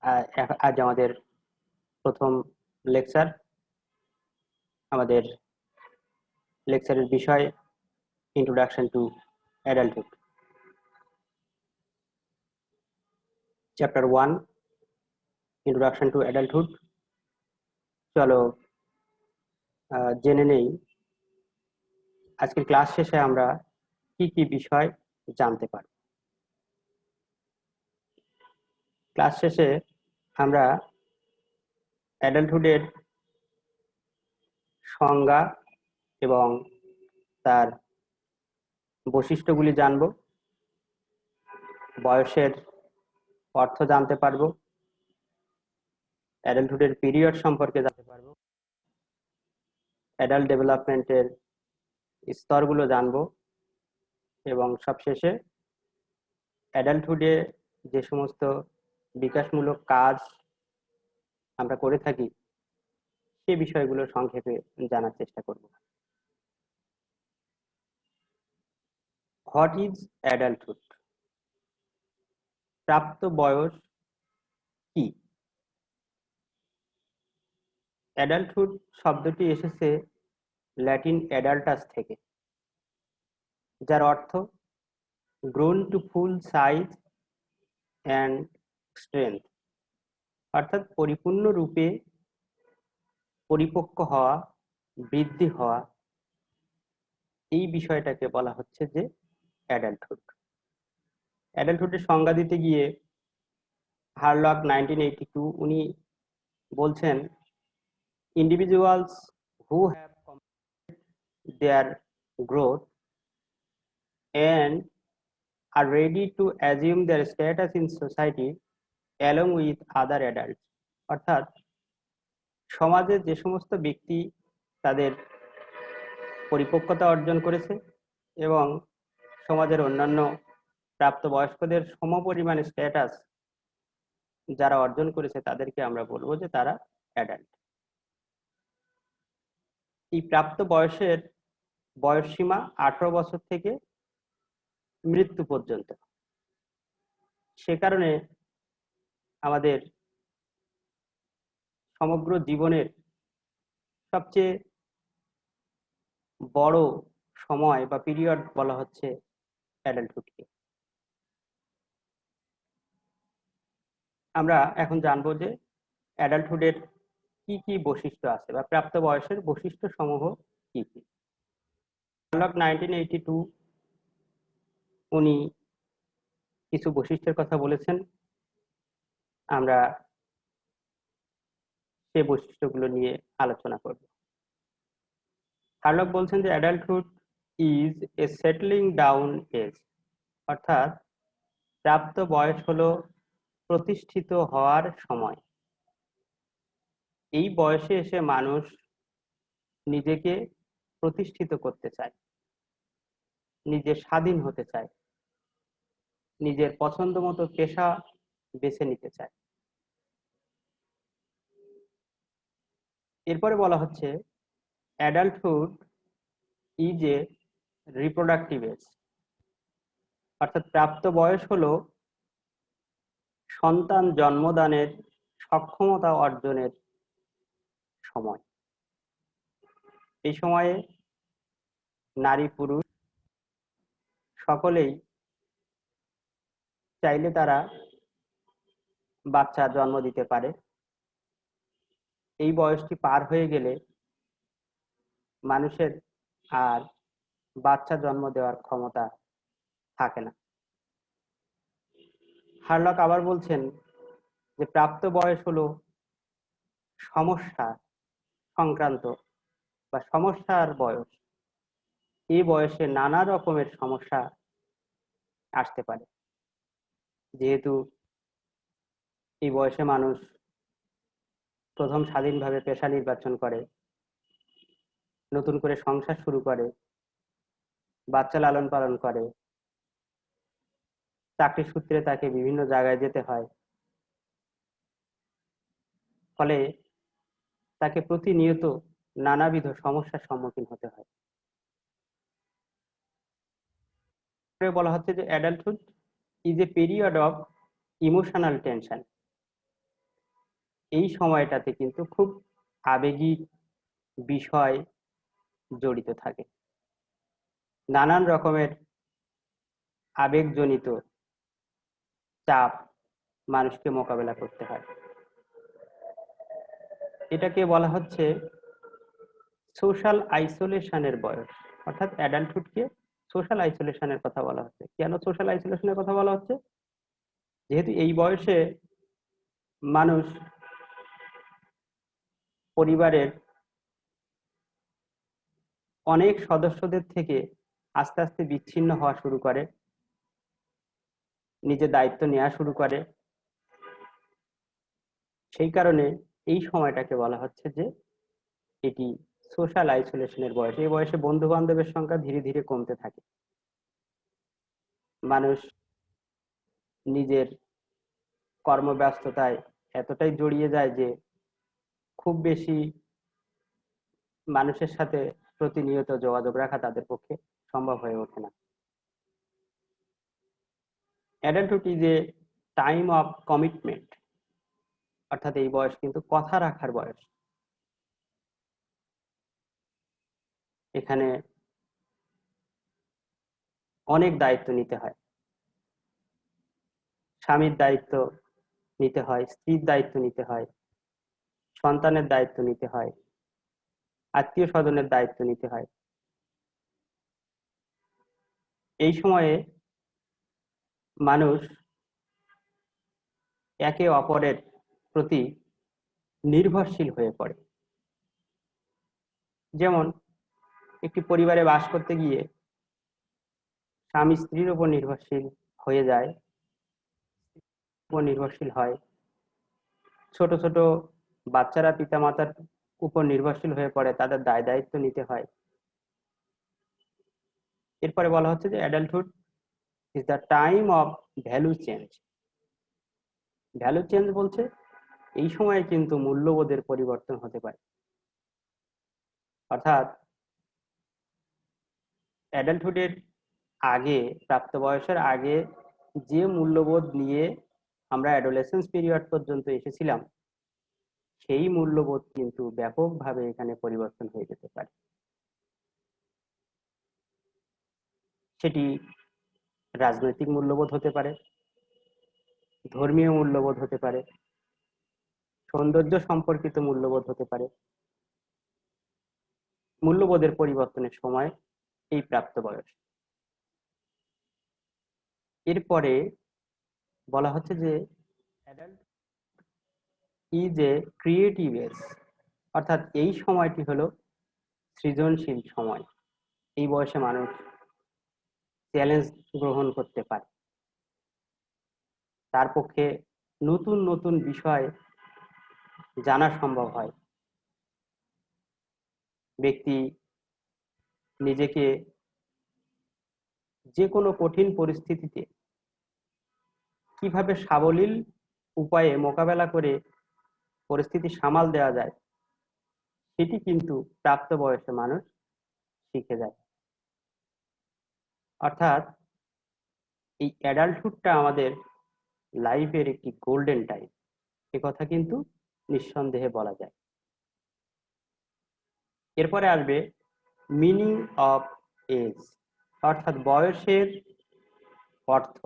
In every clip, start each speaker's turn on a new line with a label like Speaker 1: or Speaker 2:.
Speaker 1: আজ আমাদের প্রথম লেকচার। আমাদের লেকচারের বিষয় introduction to adulthood, chapter 1, introduction to adulthood. চলো জেনে নেই আজকের ক্লাস শেষে আমরা কি কি বিষয় জানতে পারব। ক্লাস শেষে আমরা অ্যাডাল্টহুডের সংজ্ঞা এবং তার বৈশিষ্ট্যগুলি জানব, বয়সের অর্থ জানতে পারবো, অ্যাডাল্টহুডের পিরিয়ড সম্পর্কে জানতে পারবো, অ্যাডাল্ট ডেভেলপমেন্টের স্তরগুলো জানবো এবং সবশেষে অ্যাডাল্টহুডে যে সমস্ত বিকাশমূলক কাজ আমরা করে থাকি সে বিষয়গুলো সংক্ষেপে জানার চেষ্টা করব। What is adulthood? প্রাপ্ত বয়স কি? অ্যাডাল্টহুড শব্দটি এসেছে ল্যাটিন অ্যাডাল্টাস থেকে, যার অর্থ grown to full size and strength, অর্থাৎ পরিপূর্ণ রূপে পরিপক্ক হওয়া, বৃদ্ধি হওয়া, এই বিষয়টাকে বলা হচ্ছে যে অ্যাডাল্টহুড। অ্যাডাল্টহুডের সংজ্ঞা দিতে গিয়ে হারলক 1982 উনি বলছেন, individuals who have completed their growth and are ready to assume their status in society along with other adults, অর্থাৎ সমাজে যে সমস্ত ব্যক্তি তাদের পরিপক্কতা অর্জন করেছে এবং সমাজের অন্যান্য প্রাপ্তবয়স্কদের সমপরিমাণ স্ট্যাটাস যারা অর্জন করেছে তাদেরকে আমরা বলবো যে তারা অ্যাডাল্ট। এই প্রাপ্ত বয়সের বয়সসীমা 18 বছর থেকে মৃত্যু পর্যন্ত। সে কারণে আমাদের সমগ্র জীবনের সবচেয়ে বড় সময় বা পিরিয়ড বলা হচ্ছে অ্যাডাল্টহুডকে। আমরা এখন জানবো যে অ্যাডাল্টহুডের কি কি বৈশিষ্ট্য আছে বা প্রাপ্ত বয়সের বৈশিষ্ট্য সমূহ কি কি। হারলক 1982 উনি কিছু বৈশিষ্ট্যের কথা বলেছেন, আমরা সে বৈশিষ্ট্যগুলো নিয়ে আলোচনা করব। হারলক বলছেন যে adulthood is a settling down age, অর্থাৎ প্রাপ্ত বয়স হলো প্রতিষ্ঠিত হওয়ার সময়। এই বয়সে এসে মানুষ নিজেকে প্রতিষ্ঠিত করতে চায়, নিজে স্বাধীন হতে চায়, নিজের পছন্দ মতো পেশা বেছে নিতে চায়। এরপরে বলা হচ্ছে adulthood is a reproductive age, অর্থাৎ প্রাপ্ত বয়স হলো সন্তান জন্মদানের সক্ষমতা অর্জনের সময়। এই সময়ে নারী পুরুষ সকলেই চাইলে তারা বাচ্চা জন্ম দিতে পারে। এই বয়সটি পার হয়ে গেলে মানুষের আর বাচ্চা জন্ম দেওয়ার ক্ষমতা থাকে না। হারলক আবার বলছেন যে প্রাপ্ত বয়স হলো সমস্যা সংক্রান্ত বা সমস্যার বয়স। এই বয়সে নানা রকমের সমস্যা আসতে পারে, যেহেতু এই বয়সে মানুষ প্রথম স্বাধীনভাবে পেশা নির্বাচন করে, নতুন করে সংসার শুরু করে, বাচ্চা লালন পালন করে, চাকরি সূত্রে তাকে বিভিন্ন জায়গায় যেতে হয়, ফলে তাকে প্রতিনিয়ত নানাবিধ সমস্যার সম্মুখীন হতে হয়। বলা হচ্ছে যে adulthood is a period of emotional tension, এই সময়টাতে কিন্তু খুব আবেগিক বিষয় জড়িত থাকে, নানান রকমের আবেগজনিত চাপ মানুষকে মোকাবেলা করতে হয়। এটাকে বলা হচ্ছে সোশ্যাল আইসোলেশনের বয়স, অর্থাৎ অ্যাডাল্টহুডকে সোশ্যাল আইসোলেশনের কথা বলা হচ্ছে। কেন সোশ্যাল আইসোলেশনের কথা বলা হচ্ছে? যেহেতু এই বয়সে মানুষ পরিবারের অনেক সদস্যদের থেকে আস্তে আস্তে বিচ্ছিন্ন হওয়া শুরু করে, নিজের দায়িত্ব নেওয়া শুরু করে। সেই কারণে এই সময়টাকে বলা হচ্ছে যে এটি সোশ্যাল আইসোলেশনের বয়স। এই বয়সে বন্ধু বান্ধবের সংখ্যা ধীরে ধীরে কমতে থাকে। মানুষ নিজের কর্মব্যস্ততায় এতটাই জড়িয়ে যায় যে খুব বেশি মানুষের সাথে প্রতিনিয়ত যোগাযোগ রাখা তাদের পক্ষে সম্ভব হয়ে ওঠে না। Adulthood is A time of commitment, অর্থাৎ এই বয়স কিন্তু কথা রাখার বয়স। এখানে অনেক দায়িত্ব নিতে হয়, স্বামীর দায়িত্ব নিতে হয়, স্ত্রীর দায়িত্ব নিতে হয়, সন্তানের দায়িত্ব নিতে হয়, আত্মীয় স্বজনের দায়িত্ব নিতে হয়। এই সময়ে মানুষ একে অপরের প্রতি নির্ভরশীল হয়ে পড়ে। যেমন একটি পরিবারে বাস করতে গিয়ে স্বামী স্ত্রীর উপর নির্ভরশীল হয়ে যায়, উপর নির্ভরশীল হয়। ছোট ছোট বাচ্চারা পিতামাতার উপর নির্ভরশীল হয়ে পড়ে, তাদের দায় দায়িত্ব নিতে হয়। এরপরে বলা হচ্ছে যে adulthood is the time of value change. Value change বলছে এই সময়ে কিন্তু মূল্যবোধের পরিবর্তন হতে পারে। অর্থাৎ অ্যাডাল্টহুডের আগে, প্রাপ্তবয়সের আগে যে মূল্যবোধ নিয়ে আমরা অ্যাডোলেসেন্স পিরিয়ড পর্যন্ত এসেছিলাম, সেই মূল্যবোধ কিন্তু ব্যাপকভাবে এখানে পরিবর্তন হয়ে যেতে পারে। সেটি রাজনৈতিক মূল্যবোধ হতে পারে, ধর্মীয় মূল্যবোধ হতে পারে, সৌন্দর্য সম্পর্কিত মূল্যবোধ হতে পারে। মূল্যবোধের পরিবর্তনের সময় এই প্রাপ্তবয়স। এরপরে বলা হচ্ছে যে adult is a creative age, অর্থাৎ এই সময়টি হলো সৃজনশীল সময়। এই বয়সে মানুষ চ্যালেঞ্জ গ্রহণ করতে পারে, তার পক্ষে নতুন নতুন বিষয় জানা সম্ভব হয়। ব্যক্তি নিজেকে যে কোনো কঠিন পরিস্থিতিতে কিভাবে সাবলীল উপায়ে মোকাবেলা করে পরিস্থিতি সামাল দেওয়া যায়, সেটি কিন্তু প্রাপ্তবয়সে মানুষ শিখে যায়। অর্থাৎ এই অ্যাডাল্টহুডটা আমাদের লাইফের একটি গোল্ডেন টাইম, এ কথা কিন্তু নিঃসন্দেহে বলা যায়। এরপরে আসবে মিনিং অফ এজ, অর্থাৎ বয়সের অর্থ।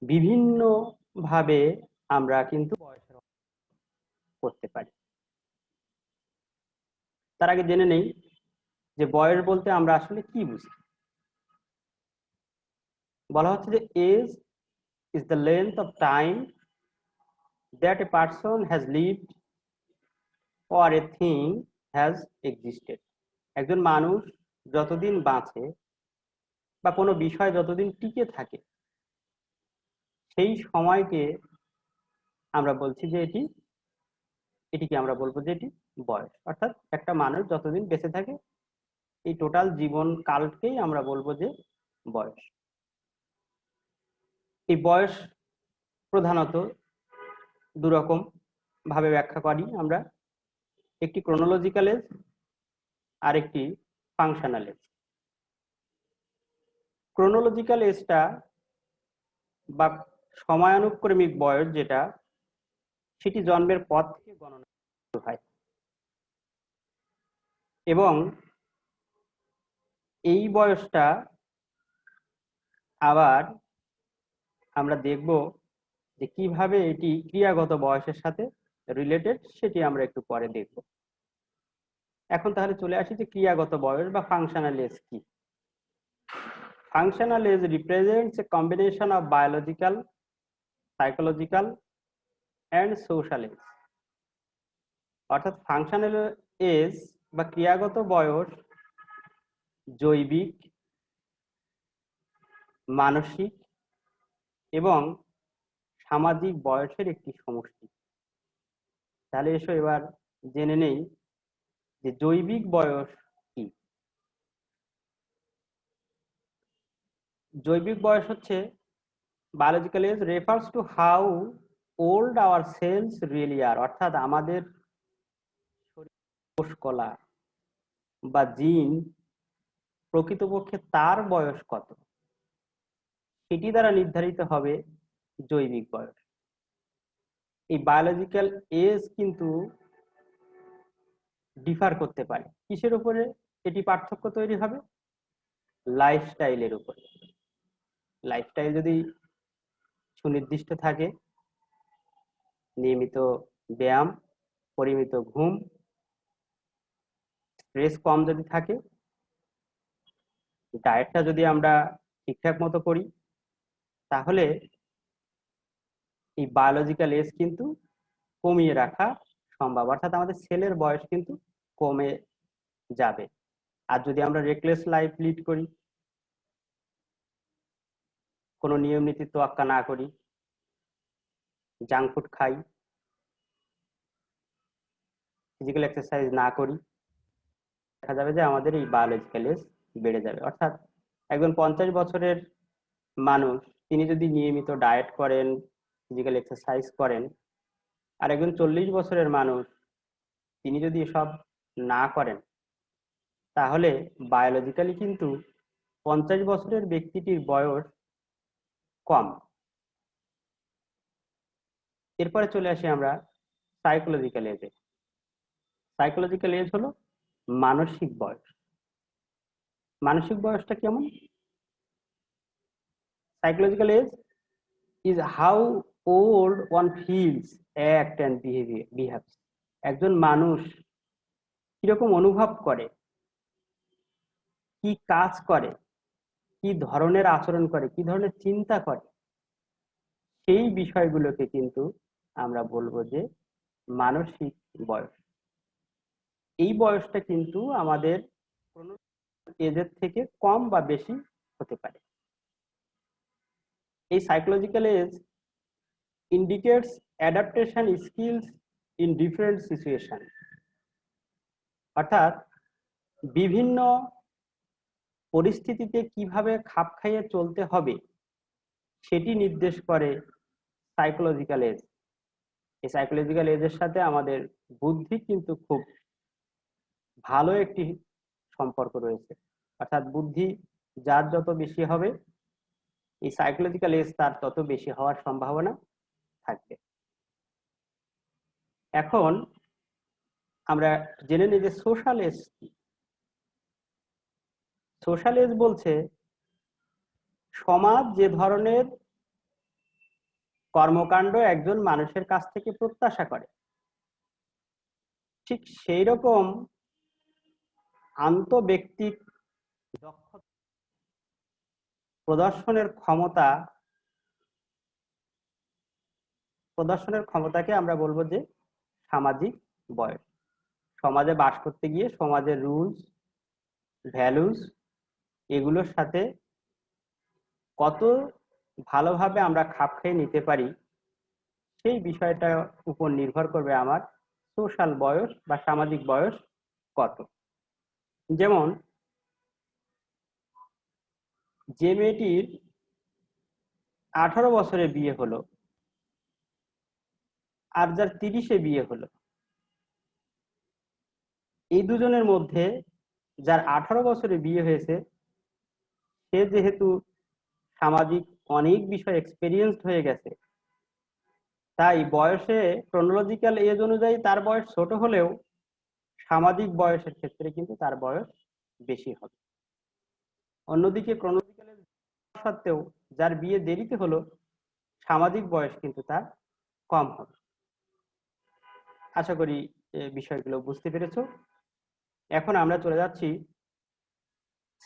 Speaker 1: বিভিন্ন ভাবে আমরা কিন্তু বয়সের অর্থ করতে পারি। তার আগে জেনে নেই যে বয়স বলতে আমরা আসলে কি বুঝি। বলা হচ্ছে যে age is the length of time that a person has lived or a thing has existed। একজন মানুষ যতদিন বাঁচে বা কোনো বিষয় যতদিন টিকে থাকে, সেই সময়কে আমরা বলছি যে এটিকে আমরা বলবো যে এটি বয়স। অর্থাৎ একটা মানুষ যতদিন বেঁচে থাকে, এই টোটাল জীবন কালকেই আমরা বলবো যে বয়স। এই বয়স প্রধানত দুরকম ভাবে ব্যাখ্যা করি আমরা, একটি ক্রোনোলজিক্যাল এজ আর একটি ফাংশনাল এজ। ক্রোনোলজিক্যাল এজটা বা সময়ানুক্রমিক বয়স যেটা, সেটি জন্মের পর থেকে গণনা শুরু হয় এবং এই বয়সটা আবার আমরা দেখব যে কিভাবে এটি ক্রিয়াগত বয়সের সাথে রিলেটেড, সেটি আমরা একটু পরে দেখব। এখন তাহলে চলে আসি যে ক্রিয়াগত বয়স বা ফাংশনাল এজ কি। Functional age represents a combination of biological, psychological and social age. অর্থাৎ ফাংশনাল এজ বা ক্রিয়াগত বয়স জৈবিক, মানসিক এবং সামাজিক বয়সের একটি সমষ্টি। তাহলে এসো এবার জেনে নেই যে জৈবিক বয়স কি। জৈবিক বয়স হচ্ছে biological age refers to how old our cells really are, অর্থাৎ আমাদের কোষকলা বা জিন প্রকৃতপক্ষে তার বয়স কত সেটি দ্বারা নির্ধারিত হবে জৈবিক বয়স। এই বায়োলজিক্যাল এজ কিন্তু ডিফার করতে পারে। কিসের উপরে এটি পার্থক্য তৈরি হবে? লাইফস্টাইলের উপরে। লাইফস্টাইল যদি সুনির্দিষ্ট থাকে, নিয়মিত ব্যায়াম, পরিমিত ঘুম, স্ট্রেস কম যদি থাকে, ডায়েটটা যদি আমরা ঠিকঠাক মতো করি, তাহলে এই বায়োলজিক্যাল এজ কিন্তু কমিয়ে রাখা সম্ভব, অর্থাৎ আমাদের সেলের বয়স কিন্তু কমে যাবে। আর যদি আমরা রেকলেস লাইফ লিড করি, কোনো নিয়ম নীতি তোয়াক্কা না করি, জাঙ্ক ফুড খাই, ফিজিক্যাল এক্সারসাইজ না করি, দেখা যাবে যে আমাদের এই বায়োলজিক্যাল এজ বেড়ে যাবে। অর্থাৎ একজন 50 বছরের মানুষ তিনি যদি নিয়মিত ডায়েট করেন, ফিজিক্যাল এক্সারসাইজ করেন, আর একজন 40 বছরের মানুষ তিনি যদি এসব না করেন, তাহলে বায়োলজিক্যালি কিন্তু 50 বছরের ব্যক্তিটির বয়স কম। এরপরে চলে আসি আমরা সাইকোলজিক্যাল এজে। সাইকোলজিক্যাল এজ হলো মানসিক বয়স। মানসিক বয়সটা কেমন? Psychological age is how old one feels, act and behaves. একজন মানুষ কিরকম অনুভব করে, কি কাজ করে, কি ধরনের আচরণ করে, কি ধরনের চিন্তা করে, সেই বিষয়গুলোকে কিন্তু আমরা বলবো যে মানসিক বয়স। এই বয়সটা কিন্তু আমাদের কোনো এজের থেকে কম বা বেশি হতে পারে। এই psychological age indicates adaptation skills in different situation, অর্থাৎ বিভিন্ন পরিস্থিতিতে কিভাবে খাপ খাইয়ে চলতে হবে সেটি নির্দেশ করে সাইকোলজিক্যাল এজ। এই সাইকোলজিক্যাল এজের সাথে আমাদের বুদ্ধি কিন্তু খুব ভালো একটি সম্পর্ক রয়েছে। অর্থাৎ বুদ্ধি যার যত বেশি হবে, এই সাইকোলজিক্যাল এজ তার তত বেশি হওয়ার সম্ভাবনা থাকবে। এখন আমরা জেনে নিই যে সোশ্যাল এজ কি। সোশ্যাল এজ বলছে সমাজ যে ধরনের কর্মকাণ্ড একজন মানুষের কাছ থেকে প্রত্যাশা করে, ঠিক সেই রকম আন্তঃব্যক্তিক দক্ষতা প্রদর্শনের ক্ষমতাকে আমরা বলবো যে সামাজিক বয়স। সমাজে বাস করতে গিয়ে সমাজের রুলস, ভ্যালুস, এগুলোর সাথে কত ভালোভাবে আমরা খাপ খেয়ে নিতে পারি, সেই বিষয়টার উপর নির্ভর করবে আমার সোশ্যাল বয়স বা সামাজিক বয়স কত। যেমন যে মেয়েটির 18 বছরে বিয়ে হলো আর যার 30-এ বিয়ে হলো, এই দুজনের মধ্যে যার 18 বছরে বিয়ে হয়েছে সে যেহেতু সামাজিক অনেক বিষয় এক্সপেরিয়েন্সড হয়ে গেছে, তাই বয়সে ক্রোনোলজিক্যাল এজ অনুযায়ী তার বয়স ছোট হলেও সামাজিক বয়সের ক্ষেত্রে কিন্তু তার বয়স বেশি হবে। অন্যদিকে ক্রোনোলজিক্যাল এজ সত্ত্বেও যার বিয়ে দেরিতে হলো সামাজিক বয়স কিন্তু তার কম হবে। আশা করি বিষয়গুলো বুঝতে পেরেছো। এখন আমরা চলে যাচ্ছি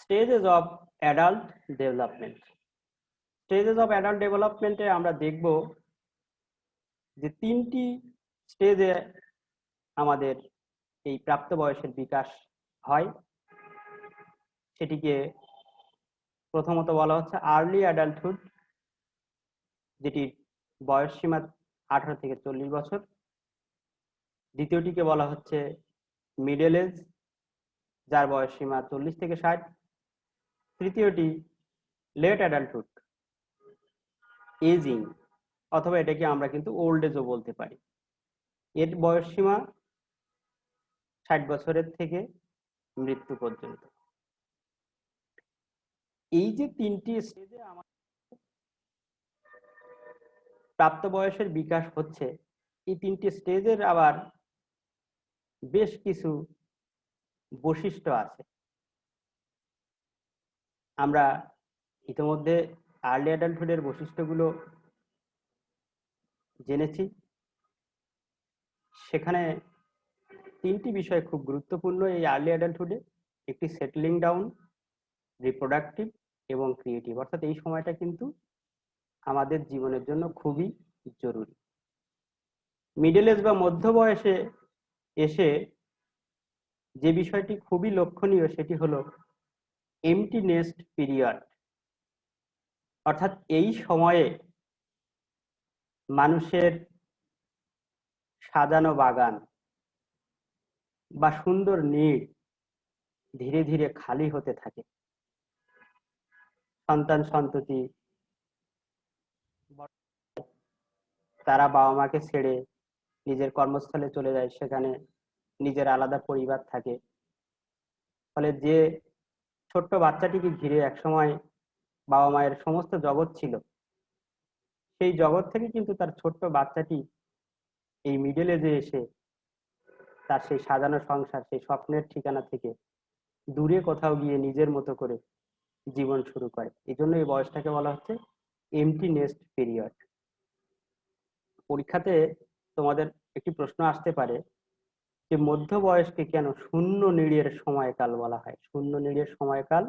Speaker 1: stages of adult development. Stages of adult ডেভেলপমেন্টে আমরা দেখব যে 3টি স্টেজে আমাদের এই প্রাপ্তবয়সের বিকাশ হয়। সেটিকে প্রথমত বলা হচ্ছে আর্লি অ্যাডাল্টহুড, যেটির বয়স সীমা 18 থেকে 40 বছর। দ্বিতীয়টিকে বলা হচ্ছে মিডল এজ, যার বয়স সীমা 40 থেকে 60। তৃতীয়টি লেট অ্যাডাল্টহুড, এজিং, অথবা এটাকে আমরা কিন্তু ওল্ড এজও বলতে পারি। এর বয়স সীমা 60 বছরের থেকে মৃত্যু পর্যন্ত। এই যে 3টি স্টেজে আমাদের প্রাপ্তবয়সের বিকাশ হচ্ছে, এই 3টি স্টেজের আবার বেশ কিছু বৈশিষ্ট্য আছে। আমরা ইতিমধ্যে আর্লি অ্যাডাল্টহুডের বৈশিষ্ট্যগুলো জেনেছি। সেখানে 3টি বিষয় খুব গুরুত্বপূর্ণ এই আর্লি অ্যাডাল্টহুডে। একটি সেটেলিং ডাউন, রিপ্রোডাক্টিভ এবং ক্রিয়েটিভ, অর্থাৎ এই সময়টা কিন্তু আমাদের জীবনের জন্য খুবই জরুরি। মিডল এজ বা মধ্য বয়সে এসে যে বিষয়টি খুবই লক্ষণীয় সেটি হলো এমটি নেস্ট পিরিয়ড, অর্থাৎ এই সময়ে মানুষের সাজানো বাগান বা সুন্দর নীড় ধীরে ধীরে খালি হতে থাকে। সন্তান সন্ততি তারা বাবা মাকে ছেড়ে নিজের কর্মস্থলে চলে যায়, সেখানে নিজের আলাদা পরিবার থাকে। ফলে যে ছোট্ট বাচ্চাটিকে ঘিরে একসময় বাবা মায়ের সমস্ত জগৎ ছিল, সেই জগৎ থেকে কিন্তু তার ছোট্ট বাচ্চাটি এই মিডল এজে এসে তার সেই সাজানো সংসার, সেই স্বপ্নের ঠিকানা থেকে দূরে কোথাও গিয়ে নিজের মতো করে জীবন শুরু করে। এই জন্য এই বয়সটাকে বলা হচ্ছে এমটি নেস্ট পিরিয়ড। পরীক্ষাতে তোমাদের একটি প্রশ্ন আসতে পারে যে মধ্য বয়সকে কেন শূন্য নিড়ের সময়কাল বলা হয়? শূন্য নিড়ের সময়কাল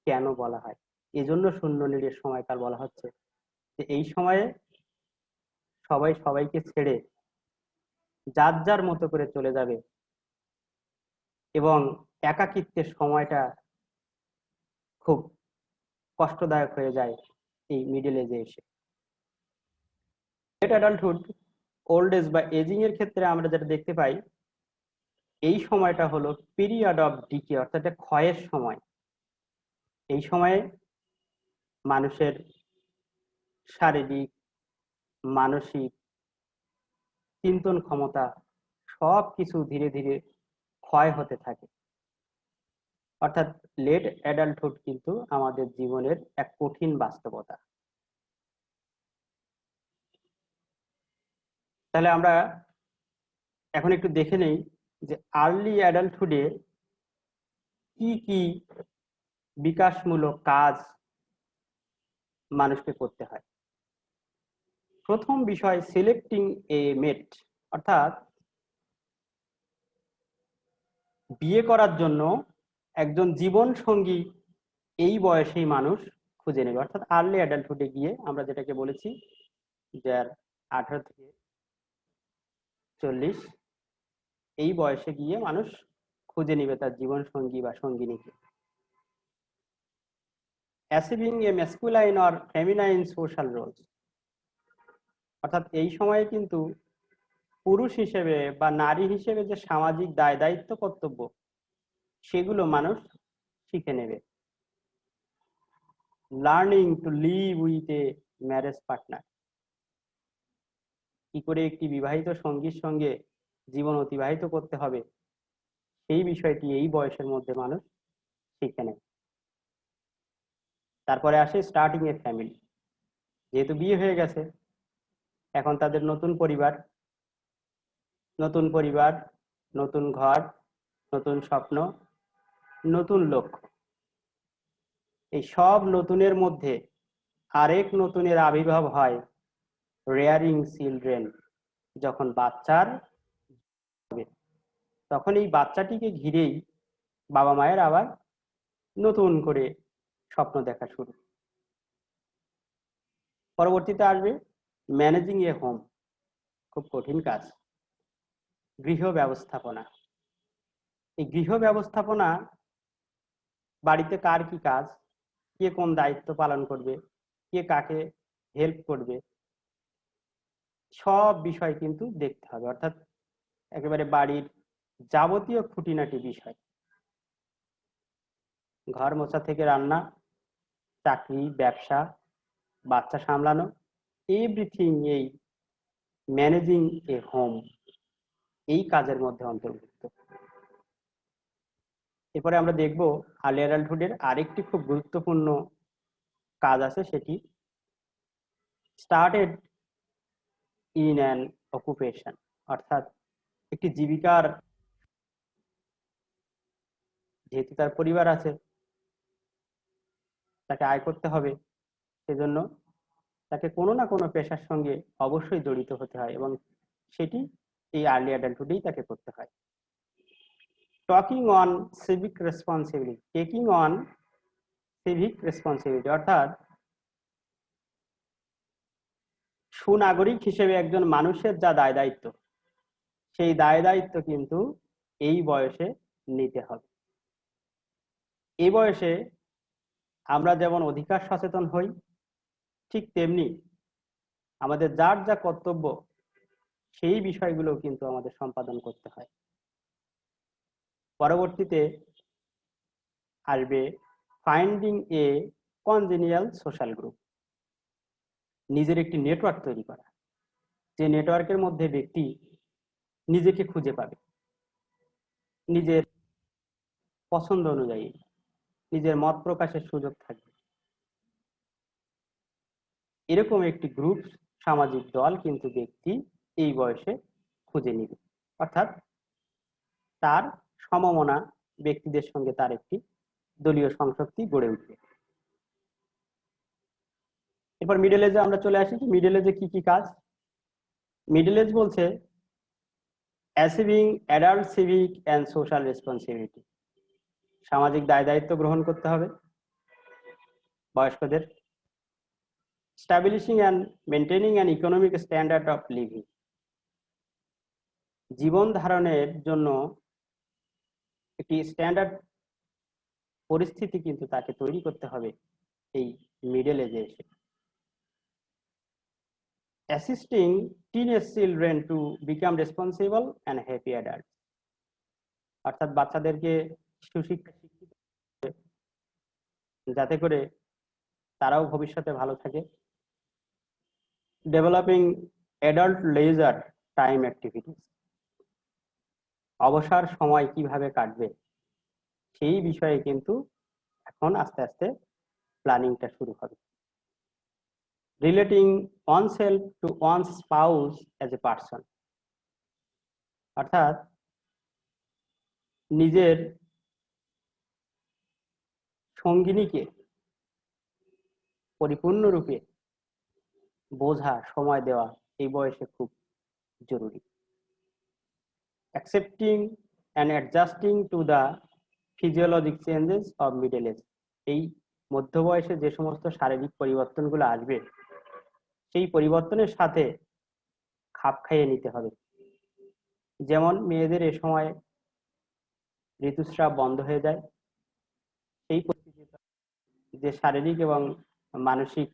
Speaker 1: কেন বলা হয়? এজন্য শূন্য নিড়ের সময়কাল বলা হচ্ছে যে এই সময়ে সবাই সবাইকে ছেড়ে যার যার মতো করে চলে যাবে এবং একাকিত্বের সময়টা খুব কষ্টদায়ক হয়ে যায় এই মিডল এজে এসে। লেট অ্যাডাল্টহুড, ওল্ড এজ বা এজিং এর ক্ষেত্রে আমরা যেটা দেখতে পাই, এই সময়টা হলো পিরিয়ড অফ ডিকে, অর্থাৎ ক্ষয়ের সময়। এই সময়ে মানুষের শারীরিক, মানসিক, চিন্তন ক্ষমতা সবকিছু ধীরে ধীরে ক্ষয় হতে থাকে। অর্থাৎ লেট অ্যাডাল্টহুড কিন্তু আমাদের জীবনের এক কঠিন বাস্তবতা। তাহলে আমরা এখন একটু দেখে নেই যে আর্লি অ্যাডাল্টহুডে কি কি বিকাশমূলক কাজ মানুষকে করতে হয়। প্রথম বিষয় সিলেক্টিং এ মেট, অর্থাৎ বিয়ে করার জন্য একজন জীবন সঙ্গী এই বয়সেই মানুষ খুঁজে নেবে। অর্থাৎ আর্লি অ্যাডাল্টহুডে গিয়ে আমরা যেটাকে বলেছি যার 18 থেকে 40, এই বয়সে গিয়ে মানুষ খুঁজে নেবে তার জীবন সঙ্গী বা সঙ্গিনীকে। Achieving a masculine or feminine social roles, অর্থাৎ এই সময়ে কিন্তু পুরুষ হিসেবে বা নারী হিসেবে যে সামাজিক দায় দায়িত্ব কর্তব্য সেগুলো মানুষ শিখে নেবে। Learning to live with a marriage partner, কি করে একটি বিবাহিত সঙ্গীর সঙ্গে জীবন অতিবাহিত করতে হবে সেই বিষয়টি এই বয়সের মধ্যে মানুষ শিখে নেয়। তারপরে আসে স্টার্টিং এ ফ্যামিলি, যেহেতু বিয়ে হয়ে গেছে এখন তাদের নতুন পরিবার, নতুন পরিবার, নতুন ঘর, নতুন স্বপ্ন, নতুন লক্ষ্য। এই সব নতুনের মধ্যে আরেক নতুনের আবির্ভাব হয় রেয়ারিং চিলড্রেন। যখন বাচ্চার হবে, তখন এই বাচ্চাটিকে ঘিরেই বাবা মায়ের আবার নতুন করে স্বপ্ন দেখা শুরু। পরবর্তীতে আসবে ম্যানেজিং এ হোম। খুব কঠিন কাজ, গৃহ ব্যবস্থাপনা। এই গৃহ ব্যবস্থাপনা, বাড়িতে কার কি কাজ, কে কোন দায়িত্ব পালন করবে, কে কাকে হেল্প করবে, সব বিষয় কিন্তু দেখতে হবে। অর্থাৎ একেবারে বাড়ির যাবতীয় খুঁটিনাটি বিষয়, ঘর মোছা থেকে রান্না, চাকরি, ব্যবসা, বাচ্চা সামলানো, এভরিথিং এই ম্যানেজিং এ হোম এই কাজের মধ্যে অন্তর্ভুক্ত। এরপরে আমরা দেখব আর্লি অ্যাডাল্টহুডের আরেকটি খুব গুরুত্বপূর্ণ কাজ আছে, সেটি স্টার্টেড ইন অ্যান অকুপেশন। অর্থাৎ একটি জীবিকার, যেহেতু তার পরিবার আছে, তাকে আয় করতে হবে, সেজন্য তাকে কোনো না কোনো পেশার সঙ্গে অবশ্যই জড়িত হতে হয়, এবং সেটি এই আর্লি অ্যাডাল্টহুডেই তাকে করতে হয়। Talking on civic responsibility, taking on civic responsibility, অর্থাৎ সুনাগরিক হিসেবে একজন মানুষের যা দায় দায়িত্ব, সেই দায় দায়িত্ব কিন্তু এই বয়সে নিতে হবে। এই বয়সে আমরা যেমন অধিকার সচেতন হই, ঠিক তেমনি আমাদের যার যা কর্তব্য, সেই বিষয়গুলো কিন্তু আমাদের সম্পাদন করতে হয়। পরবর্তীতে আসবে ফাইন্ডিং এ কনজেনিয়াল সোশ্যাল গ্রুপ। নিজের একটি নেটওয়ার্ক তৈরি করা, যে নেটওয়ার্কের মধ্যে ব্যক্তি নিজেকে খুঁজে পাবে, নিজের পছন্দ অনুযায়ী নিজের মত প্রকাশের সুযোগ থাকবে। এরকম একটি গ্রুপ, সামাজিক দল কিন্তু ব্যক্তি এই বয়সে খুঁজে নিবে। অর্থাৎ তার সমমনা ব্যক্তিদের সঙ্গে তার একটি দলীয় সংসক্তি গড়ে উঠবে। এরপর মিডল এজে আমরা চলে আসি। মিডল এজে কি কি কাজ? মিডল এজ বলছে achieving adult civic and social responsibility. সামাজিক দায় দায়িত্ব গ্রহণ করতে হবে বয়স্কদের। Establishing and maintaining an economic standard of living. জীবন ধারণের জন্য একটি স্ট্যান্ডার্ড পরিস্থিতি কিন্তু তাকে তৈরি করতে হবে এই মিডল এজে এসে। Assisting teenage children to become responsible and happy adult. অর্থাৎ বাচ্চাদেরকে সুশিক্ষা শিক্ষিত, যাতে করে তারাও ভবিষ্যতে ভালো থাকে। Developing adult leisure time activities. অবসর সময় কিভাবে কাটবে, সেই বিষয়ে কিন্তু এখন আস্তে আস্তে প্ল্যানিংটা শুরু হবে। Relating oneself to one's spouse as a person। অর্থাৎ নিজের সঙ্গিনীকে পরিপূর্ণরূপে বোঝা, সময় দেওয়া এই বয়সে খুব জরুরি। Accepting and adjusting to the physiologic changes of middle age. এই মধ্য বয়সে যে সমস্ত শারীরিক পরিবর্তনগুলো আসবে, সেই পরিবর্তনের সাথে খাপ খাইয়ে নিতে হবে। যেমন মেয়েদের এ সময় ঋতুস্রাব বন্ধ হয়ে যায়, সেই পরিস্থিতিতে যে শারীরিক এবং মানসিক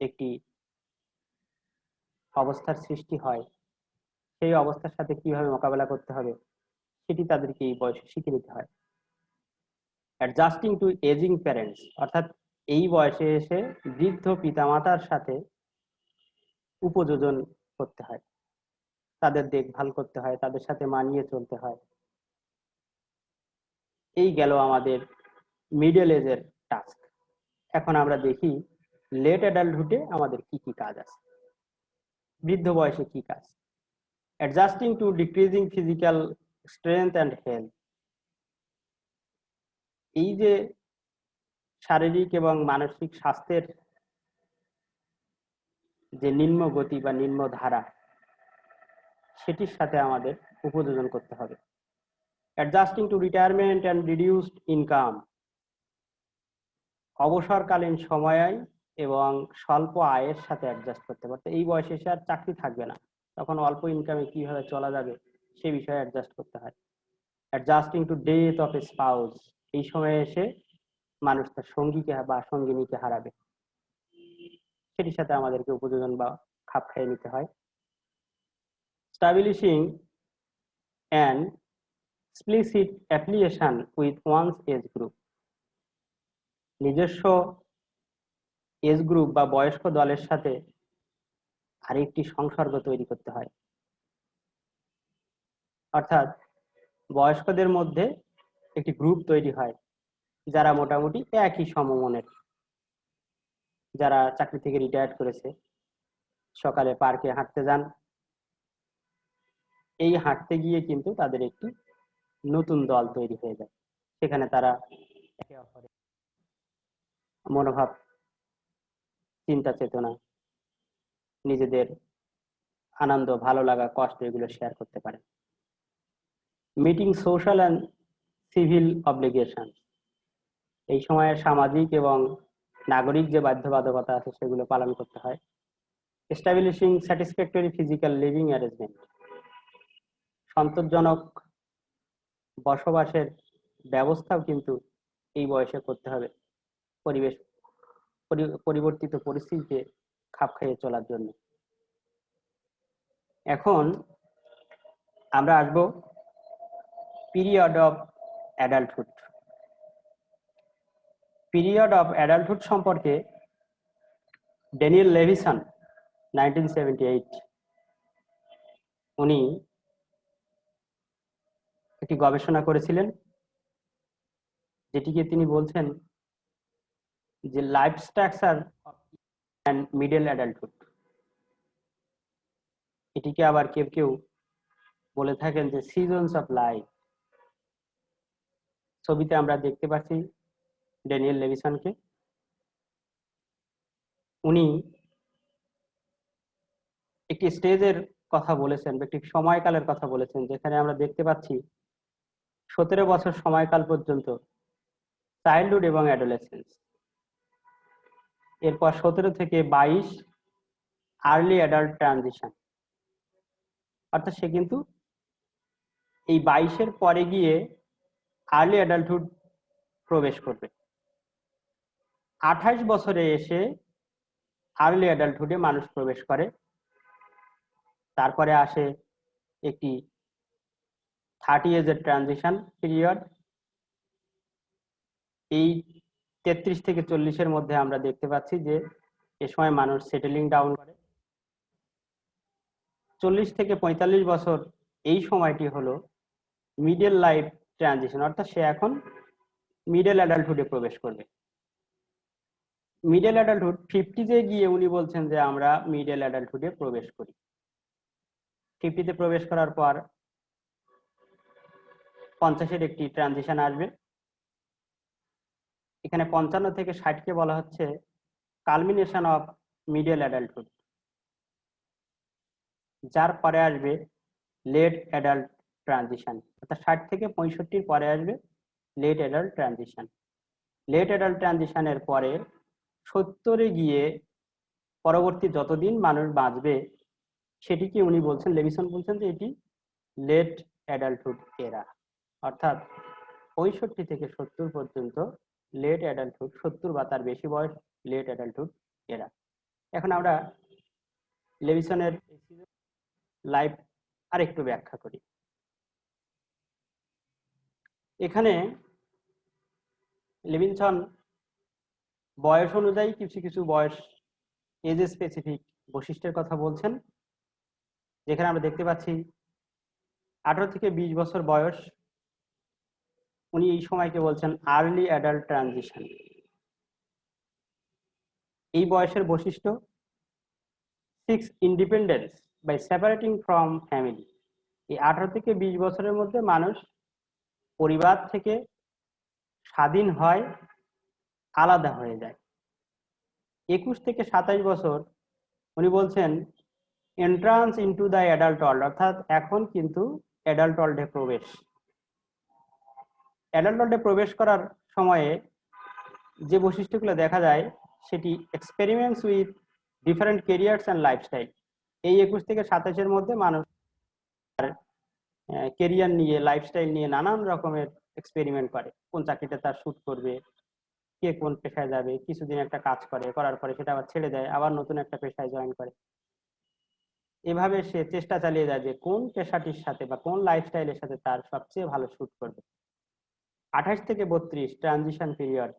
Speaker 1: একটি অবস্থার সৃষ্টি হয়, সেই অবস্থার সাথে কিভাবে মোকাবেলা করতে হবে সেটি তাদেরকে এই বয়সে শিখে নিতে হয়। Adjusting to aging parents. অর্থাৎ এই বয়সে এসে বৃদ্ধ পিতামাতার সাথে উপযোজন করতে হয়, তাদের দেখভাল করতে হয়, তাদের সাথে মানিয়ে চলতে হয়। এই গেল আমাদের মিডল এজের টাস্ক। এখন আমরা দেখি লেট অ্যাডাল্টহুডে আমাদের কি কি কাজ আছে, বৃদ্ধ বয়সে কি কাজ? Adjusting to decreasing physical strength and health, এই যে শারীরিক এবং মানসিক স্বাস্থ্যের যে নিম্ন গতি বা নিম্ন ধারা, সেটির সাথে আমাদের উপযোজন করতে হবে। Adjusting to retirement and reduced income, অবসরকালীন সময়ে এবং স্বল্প আয়ের সাথে অ্যাডজাস্ট করতে পারতে। এই বয়সে এসে আর চাকরি থাকবে না, তখন অল্প ইনকামে কিভাবে চলা যাবে সে বিষয়ে অ্যাডজাস্ট করতে হয়। Adjusting to death of A spouse, এই সময়ে এসে মানুষ তার সঙ্গীকে বা সঙ্গিনীকে হারাবে, সেটির সাথে আমাদেরকে উপযোজন বা খাপ খাইয়ে নিতে হয়। Establishing and explicit affiliation with one's age group, নিজস্ব এজ গ্রুপ বা বয়স্ক দলের সাথে আরেকটি সংসর্গ তৈরি করতে হয়। অর্থাৎ বয়স্কদের মধ্যে একটি গ্রুপ তৈরি হয় যারা মোটামুটি একই সমমনের, যারা চাকরি থেকে রিটায়ার্ড করেছে, সকালে পার্কে হাঁটতে যান, এই হাঁটতে গিয়ে কিন্তু তাদের একটি নতুন দল তৈরি হয়ে যায়। সেখানে তারা একে অপরের মনোভাব, চিন্তা চেতনা, নিজেদের আনন্দ, ভালো লাগা, কষ্ট এগুলো শেয়ার করতে পারে। Meeting social and civil obligation, এই সময়ে সামাজিক এবং নাগরিক যে বাধ্যবাধকতা আছে সেগুলো পালন করতে হয়। Establishing satisfactory physical living arrangement, সন্তোষজনক বসবাসের ব্যবস্থাও কিন্তু এই বয়সে করতে হবে, পরিবেশ পরিবর্তিত পরিস্থিতিতে খাপ খাইয়ে চলার জন্য। এখন আমরা আসবো period of adulthood. Period of adulthood সম্পর্কে ড্যানিয়েল লেভিসন 1978 উনি একটি গবেষণা করেছিলেন, যেটিকে তিনি বলছেন যে life structure and middle adulthood. এটিকে আবার কেউ কেউ বলে থাকেন যে সিজনস অফ লাইফ। ছবিতে আমরা দেখতে পাচ্ছি ড্যানিয়েল লেভিসনকে। উনি একটি স্টেজের কথা বলেছেন, একটি সময়কালের কথা বলেছেন, যেখানে আমরা দেখতে পাচ্ছি 17 বছর সময়কাল পর্যন্ত চাইল্ডহুড এবং অ্যাডোলেসেন্স, এরপর 17 থেকে 22 আর্লি অ্যাডাল্ট ট্রানজিশন। অর্থাৎ সে কিন্তু এই 22-এর পরে গিয়ে আর্লি অ্যাডাল্টহুড প্রবেশ করবে। 28 বছরে এসে আর্লি অ্যাডাল্টহুডে মানুষ প্রবেশ করে। তারপরে আসে একটি 30 এজের ট্রানজিশন পিরিয়ড। এই 33 থেকে 40-এর মধ্যে আমরা দেখতে পাচ্ছি যে এ সময় মানুষ সেটেলিং ডাউন করে। 40 থেকে 45 বছর এই সময়টি হলো মিডল লাইফ ট্রানজিশন, অর্থাৎ সে এখন মিডল অ্যাডাল্টহুডে প্রবেশ করবে। মিডল অ্যাডাল্টহুড 50-তে গিয়ে উনি বলছেন যে আমরা মিডল অ্যাডাল্টহুডে প্রবেশ করি। 50-তে প্রবেশ করার পর 50-এর একটি ট্রানজিশন আসবে। এখানে 55 থেকে 60-কে বলা হচ্ছে কালমিনেশন অফ মিডল অ্যাডাল্টহুড, যার পরে আসবে লেট অ্যাডাল্ট ট্রানজিশন। অর্থাৎ 60 থেকে 65-র পরে আসবে late adult transition. Late adult ট্রানজিশনের পরে 70-এ গিয়ে পরবর্তী যতদিন মানুষ বাঁচবে সেটিকে উনি বলছেন, লেভিসন বলছেন যে এটি লেট অ্যাডাল্টহুড এরা। অর্থাৎ 65 থেকে 70 পর্যন্ত লেট অ্যাডাল্টহুড, 70 বা তার বেশি বয়স লেট অ্যাডাল্টহুড এরা। এখন আমরা লেভিসনের লাইফ আরেকটু ব্যাখ্যা করি। এখানে লেভিনসন বয়স অনুযায়ী কিছু কিছু বয়স এজ স্পেসিফিক বৈশিষ্ট্যের কথা বলছেন, যেখানে আমরা দেখতে পাচ্ছি 18 থেকে 20 বছর বয়স, উনি এই সময়কে বলছেন আর্লি অ্যাডাল্ট ট্রানজিশন। এই বয়সের বৈশিষ্ট্য 6 independence by separating from family. এই 18 থেকে 20 বছরের মধ্যে মানুষ পরিবার থেকে স্বাধীন হয়, আলাদা হয়ে যায়। 21 থেকে 27 বছর উনি বলছেন entrance into the adult world, অর্থাৎ এখন কিন্তু অ্যাডাল্ট ওয়ার্ল্ডে প্রবেশ। অ্যাডাল্ট ওয়ার্ল্ডে প্রবেশ করার সময়ে যে বৈশিষ্ট্যগুলো দেখা যায় সেটি experiments with different careers and lifestyle. এই 21 থেকে 27-এর মধ্যে মানুষ কেরিয়ার নিয়ে, লাইফস্টাইল নিয়ে নানান রকমের এক্সপেরিমেন্ট করে। কোন চাকরিটা তার শুট করবে, কে কোন পেশায় যাবে, কিছুদিন একটা কাজ করে, করার পরে সেটা আবার ছেড়ে দেয়, আবার নতুন একটা পেশায় জয়েন করে। এভাবে সে চেষ্টা চালিয়ে যায় যে কোন পেশাটির সাথে বা কোন লাইফস্টাইলের সাথে তার সবচেয়ে ভালো শুট করবে। 28 থেকে 32 ট্রানজিশন পিরিয়ড।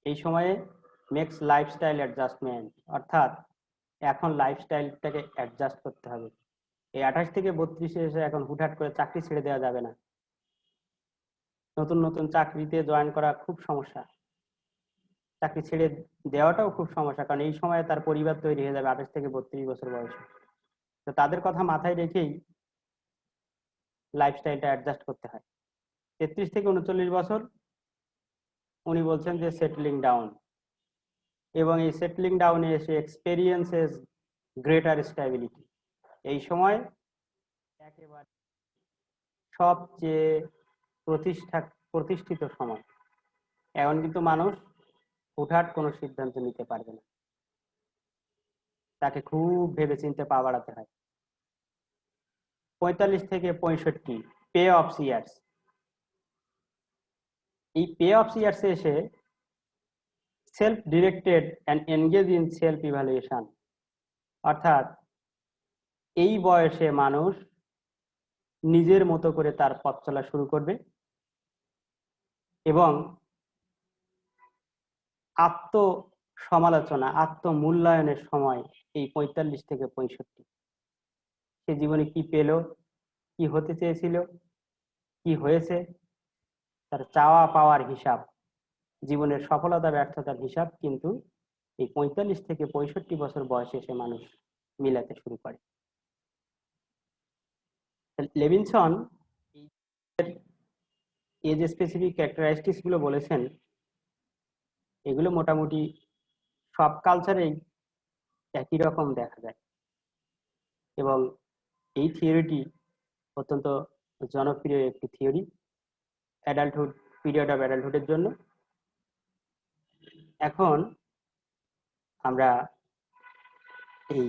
Speaker 1: এই সময়ে মেক্স লাইফস্টাইল অ্যাডজাস্টমেন্ট, অর্থাৎ এখন লাইফস্টাইলটাকে অ্যাডজাস্ট করতে হবে। এই 28 থেকে 32-এ এসে এখন হুটহাট করে চাকরি ছেড়ে দেওয়া যাবে না। নতুন নতুন চাকরিতে জয়েন করা খুব সমস্যা, চাকরি ছেড়ে দেওয়াটাও খুব সমস্যা, কারণ এই সময়ে তার পরিবার তৈরি হয়ে যাবে 28 থেকে 32 বছর বয়সে। তো তাদের কথা মাথায় রেখেই লাইফস্টাইলটা অ্যাডজাস্ট করতে হয়। 33 থেকে 39 বছর উনি বলছেন যে সেটলিং ডাউন, এবং এই সেটলিং ডাউনে এসে এক্সপেরিয়েন্সেস গ্রেটার স্ট্যাবিলিটি। এই সময় একেবারে সবচেয়ে প্রতিষ্ঠিত সময়। এখন কিন্তু মানুষ হুটহাট কোনো সিদ্ধান্ত নিতে পারবে না, তাকে খুব ভেবে চিন্তে পা বাড়াতে হয়। 45 থেকে 65 পে অফ ইয়ার্স। এই পে অফ ইয়ার্সে এসে self directed and engage in self evaluation, অর্থাৎ এই বয়সে মানুষ নিজের মতো করে তার পথ চলা শুরু করবে এবং আত্ম সমালোচনা, আত্মমূল্যায়নের সময় এই 45 থেকে 65। সে জীবনে কি পেল, কি হতে চেয়েছিল, কি হয়েছে, তার চাওয়া পাওয়ার হিসাব, জীবনের সফলতা ব্যর্থতার হিসাব কিন্তু এই 45 থেকে 65 বছর বয়সে এসে মানুষ মিলাতে শুরু করে। লেভিনসন এজ স্পেসিফিক ক্যারেক্টারিস্টিক্স গুলো বলেছেন, এগুলো মোটামুটি সব কালচারেই একই রকম দেখা যায়, এবং এই থিওরিটি অত্যন্ত জনপ্রিয় একটি থিওরি অ্যাডাল্টহুড, পিরিয়ড অফ অ্যাডাল্টহুডের জন্য। এখন আমরা এই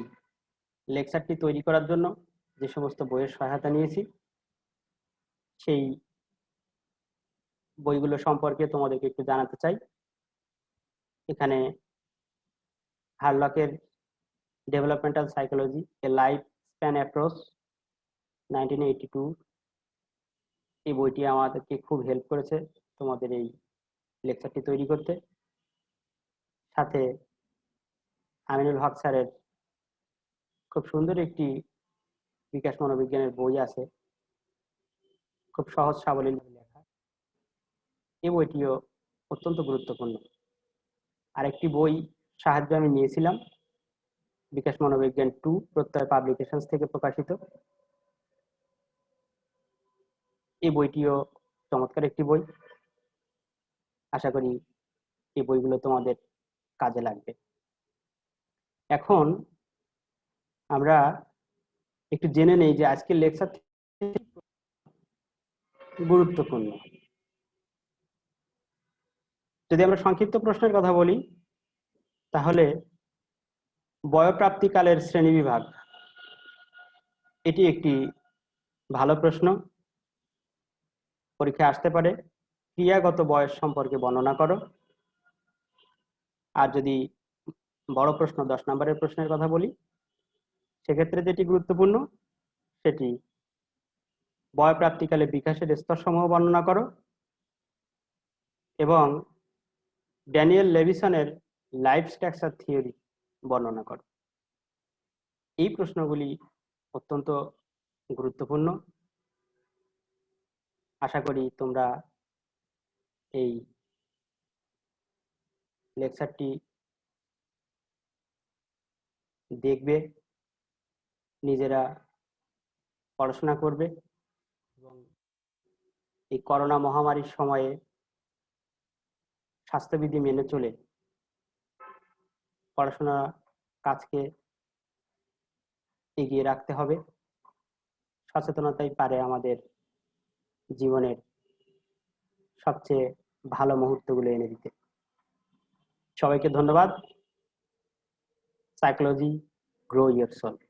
Speaker 1: লেকচারটি তৈরি করার জন্য যে সমস্ত বইয়ের সহায়তা নিয়েছি সেই বইগুলো সম্পর্কে তোমাদেরকে একটু জানাতে চাই। এখানে হারলকের developmental psychology a life span approach 1982, এই বইটি আমাদেরকে খুব হেল্প করেছে তোমাদের এই লেকচারটি তৈরি করতে। সাথে আমিনুল হক স্যারের খুব সুন্দর একটি বিকাশ মনোবিজ্ঞানের বই আছে, খুব সহজ সাবলীল লেখা। এই বইটিও অত্যন্ত গুরুত্বপূর্ণ। আরেকটি বই সাহায্য আমি নিয়েছিলাম, বিকাশ মনোবিজ্ঞান 2, প্রত্যয় পাবলিকেশনস থেকে প্রকাশিত। এই বইটিও চমৎকার একটি বই, আশা করি এই বইগুলো তোমাদের কাজে লাগবে। এখন আমরা একটু জেনে নেই যে আজকের লেকচার গুরুত্বপূর্ণ। যদি আমরা সংক্ষিপ্ত প্রশ্নের কথা বলি তাহলে বয়ঃপ্রাপ্তিকালের শ্রেণীবিভাগ, এটি একটি ভালো প্রশ্ন, পরীক্ষায় আসতে পারে। ক্রিয়াগত বয়স সম্পর্কে বর্ণনা করো। আর যদি বড় প্রশ্ন 10 নম্বরের প্রশ্নের কথা বলি সেক্ষেত্রে যেটি গুরুত্বপূর্ণ সেটি বয়ঃপ্রাপ্তিকালে বিকাশের স্তরসমূহ বর্ণনা করো এবং ড্যানিয়েল লেভিসনের লাইফ স্ট্রাকচার থিওরি বর্ণনা করো। এই প্রশ্নগুলি অত্যন্ত গুরুত্বপূর্ণ। আশা করি তোমরা এই লেকচারটি দেখবে, নিজেরা পড়াশোনা করবে এবং এই করোনা মহামারীর সময়ে স্বাস্থ্যবিধি মেনে চলে পড়াশোনা কাজকে এগিয়ে রাখতে হবে। সচেতনতাই পারে আমাদের জীবনের সবচেয়ে ভালো মুহূর্তগুলো এনে দিতে। সবাইকে ধন্যবাদ। Psychology, grow your soul.